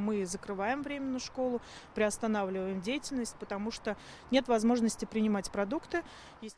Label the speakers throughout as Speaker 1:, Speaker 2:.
Speaker 1: Мы закрываем временную школу, приостанавливаем деятельность, потому что нет возможности принимать продукты.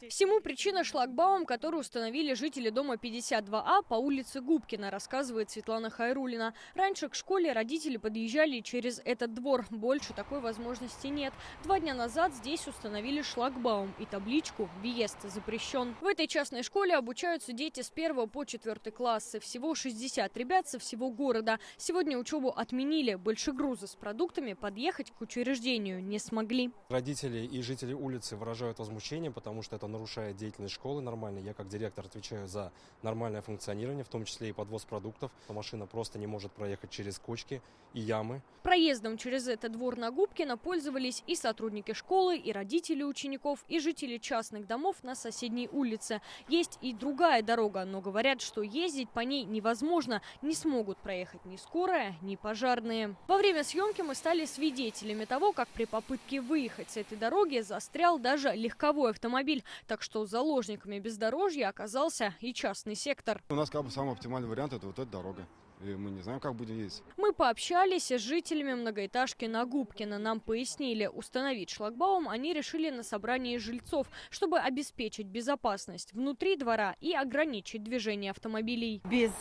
Speaker 2: Всему причина шлагбаум, который установили жители дома 52А по улице Губкина, рассказывает Светлана Хайруллина. Раньше к школе родители подъезжали через этот двор. Больше такой возможности нет. 2 дня назад здесь установили шлагбаум и табличку «Въезд запрещен». В этой частной школе обучаются дети с 1 по 4 классы. Всего 60 ребят со всего города. Сегодня учебу отменили. Большегрузы с продуктами подъехать к учреждению не смогли.
Speaker 3: Родители и жители улицы выражают возмущение, потому что это нарушает деятельность школы нормально. Я как директор отвечаю за нормальное функционирование, в том числе и подвоз продуктов. Машина просто не может проехать через кочки и ямы.
Speaker 2: Проездом через этот двор на Губкина пользовались и сотрудники школы, и родители учеников, и жители частных домов на соседней улице. Есть и другая дорога, но говорят, что ездить по ней невозможно. Не смогут проехать ни скорая, ни пожарные. Во время съемки мы стали свидетелями того, как при попытке выехать с этой дороги застрял даже легковой автомобиль. Так что заложниками бездорожья оказался и частный сектор.
Speaker 4: У нас как бы самый оптимальный вариант – это вот эта дорога. И мы не знаем, как будем ездить.
Speaker 2: Мы пообщались с жителями многоэтажки на Губкина. Нам пояснили, установить шлагбаум они решили на собрании жильцов, чтобы обеспечить безопасность внутри двора и ограничить движение автомобилей.
Speaker 5: Без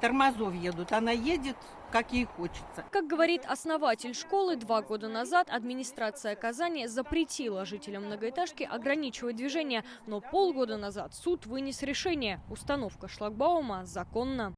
Speaker 5: тормозов едут, она едет, как ей хочется.
Speaker 2: Как говорит основатель школы, 2 года назад администрация Казани запретила жителям многоэтажки ограничивать движение, но полгода назад суд вынес решение: установка шлагбаума законна.